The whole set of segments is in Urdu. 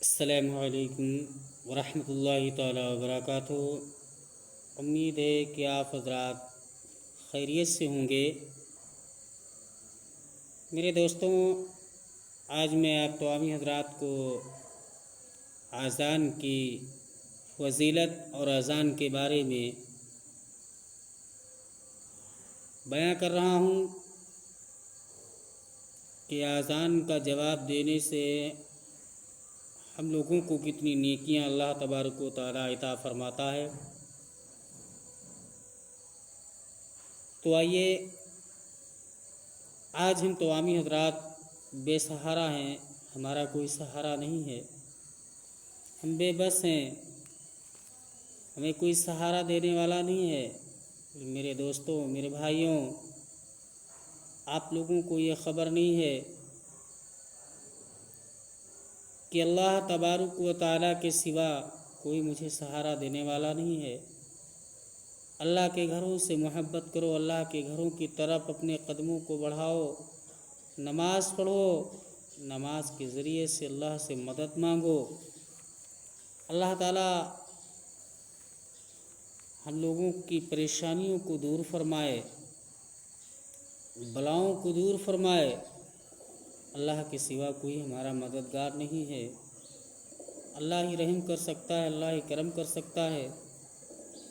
السلام علیکم ورحمۃ اللہ تعالی وبرکاتہ۔ امید ہے کہ آپ حضرات خیریت سے ہوں گے۔ میرے دوستوں، آج میں آپ تمامی حضرات کو اذان کی فضیلت اور اذان کے بارے میں بیان کر رہا ہوں کہ اذان کا جواب دینے سے ہم لوگوں کو کتنی نیکیاں اللہ تبارک و تعالیٰ عطا فرماتا ہے۔ تو آئیے، آج ہم تمامی حضرات بے سہارا ہیں، ہمارا کوئی سہارا نہیں ہے، ہم بے بس ہیں، ہمیں کوئی سہارا دینے والا نہیں ہے۔ میرے دوستوں، میرے بھائیوں، آپ لوگوں کو یہ خبر نہیں ہے کہ اللہ تبارک و تعالیٰ کے سوا کوئی مجھے سہارا دینے والا نہیں ہے۔ اللہ کے گھروں سے محبت کرو، اللہ کے گھروں کی طرف اپنے قدموں کو بڑھاؤ، نماز پڑھو، نماز کے ذریعے سے اللہ سے مدد مانگو۔ اللہ تعالیٰ ہم لوگوں کی پریشانیوں کو دور فرمائے، بلاؤں کو دور فرمائے۔ اللہ کے سوا کوئی ہمارا مددگار نہیں ہے۔ اللہ ہی رحم کر سکتا ہے، اللہ ہی کرم کر سکتا ہے۔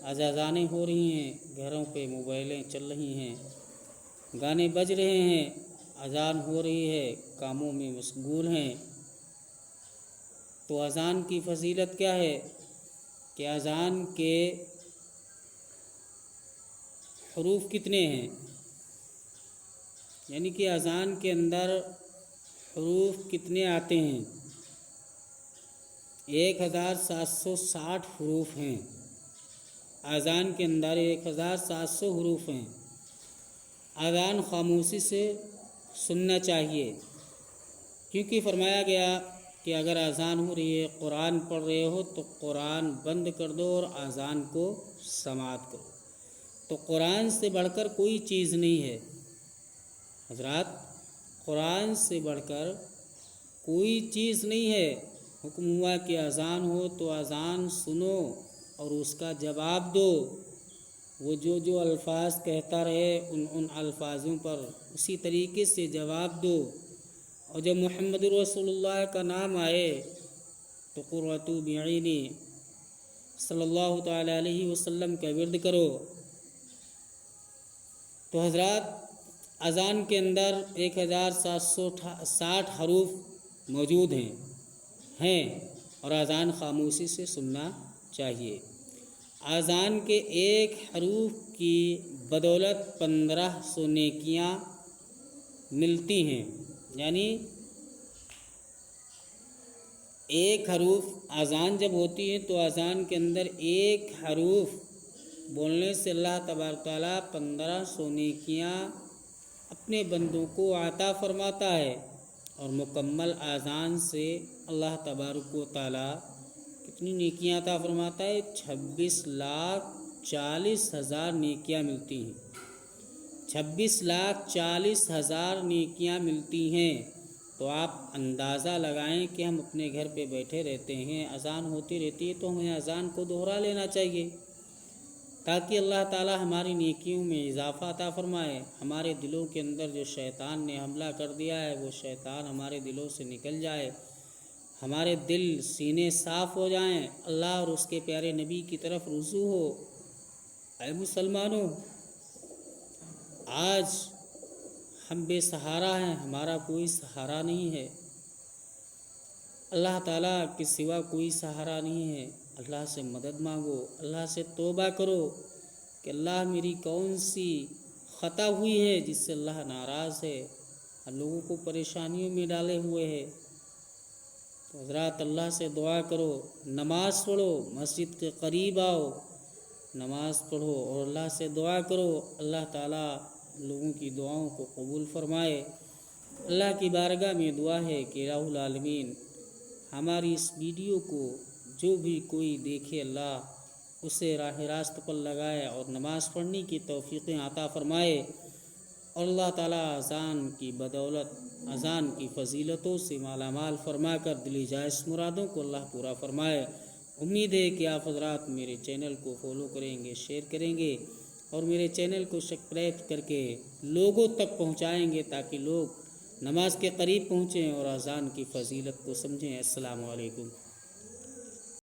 آج اذانیں ہو رہی ہیں، گھروں پہ موبائلیں چل رہی ہیں، گانے بج رہے ہیں، اذان ہو رہی ہے، کاموں میں مشغول ہیں۔ تو اذان کی فضیلت کیا ہے کہ اذان کے حروف کتنے ہیں، یعنی کہ اذان کے اندر حروف کتنے آتے ہیں؟ 1760 حروف ہیں۔ اذان کے اندر 1700 حروف ہیں۔ اذان خاموشی سے سننا چاہیے، کیونکہ فرمایا گیا کہ اگر اذان ہو رہی ہے، قرآن پڑھ رہے ہو تو قرآن بند کر دو اور اذان کو سماعت کرو۔ تو قرآن سے بڑھ کر کوئی چیز نہیں ہے حضرات، قرآن سے بڑھ کر کوئی چیز نہیں ہے۔ حکم ہوا کہ اذان ہو تو اذان سنو اور اس کا جواب دو۔ وہ جو الفاظ کہتا رہے ان الفاظوں پر اسی طریقے سے جواب دو، اور جب محمد رسول اللہ کا نام آئے تو قرۃ بعینی صلی اللہ تعالی علیہ وسلم کا ورد کرو۔ تو حضرات، اذان کے اندر 1760 حروف موجود ہیں اور اذان خاموشی سے سننا چاہیے۔ اذان کے ایک حروف کی بدولت 1500 نیکیاں ملتی ہیں، یعنی ایک حروف اذان جب ہوتی ہے تو اذان کے اندر ایک حروف بولنے سے اللہ تبارک تعالیٰ 1500 نیکیاں اپنے بندوں کو عطا فرماتا ہے، اور مکمل اذان سے اللہ تبارک و تعالیٰ کتنی نیکیاں عطا فرماتا ہے؟ 26,40,000 نیکیاں ملتی ہیں۔ 26,40,000 نیکیاں ملتی ہیں۔ تو آپ اندازہ لگائیں کہ ہم اپنے گھر پہ بیٹھے رہتے ہیں، اذان ہوتی رہتی ہے، تو ہمیں اذان کو دوہرا لینا چاہیے تاکہ اللہ تعالیٰ ہماری نیکیوں میں اضافہ عطا فرمائے۔ ہمارے دلوں کے اندر جو شیطان نے حملہ کر دیا ہے وہ شیطان ہمارے دلوں سے نکل جائے، ہمارے دل سینے صاف ہو جائیں، اللہ اور اس کے پیارے نبی کی طرف رجوع ہو۔ اے مسلمانوں، آج ہم بے سہارا ہیں، ہمارا کوئی سہارا نہیں ہے، اللہ تعالیٰ کے سوا کوئی سہارا نہیں ہے۔ اللہ سے مدد مانگو، اللہ سے توبہ کرو کہ اللہ میری کون سی خطا ہوئی ہے جس سے اللہ ناراض ہے، ہم لوگوں کو پریشانیوں میں ڈالے ہوئے ہے۔ تو حضرات، اللہ سے دعا کرو، نماز پڑھو، مسجد کے قریب آؤ، نماز پڑھو اور اللہ سے دعا کرو۔ اللہ تعالیٰ لوگوں کی دعاؤں کو قبول فرمائے۔ اللہ کی بارگاہ میں دعا ہے کہ الہ العالمین ہماری اس ویڈیو کو جو بھی کوئی دیکھے، اللہ اسے راہ راست پر لگائے اور نماز پڑھنے کی توفیقیں عطا فرمائے، اور اللہ تعالیٰ اذان کی بدولت اذان کی فضیلتوں سے مالا مال فرما کر دلی جائز مرادوں کو اللہ پورا فرمائے۔ امید ہے کہ آپ حضرات میرے چینل کو فالو کریں گے، شیئر کریں گے اور میرے چینل کو سبسکرائب کر کے لوگوں تک پہنچائیں گے تاکہ لوگ نماز کے قریب پہنچیں اور اذان کی فضیلت کو سمجھیں۔ السلام علیکم۔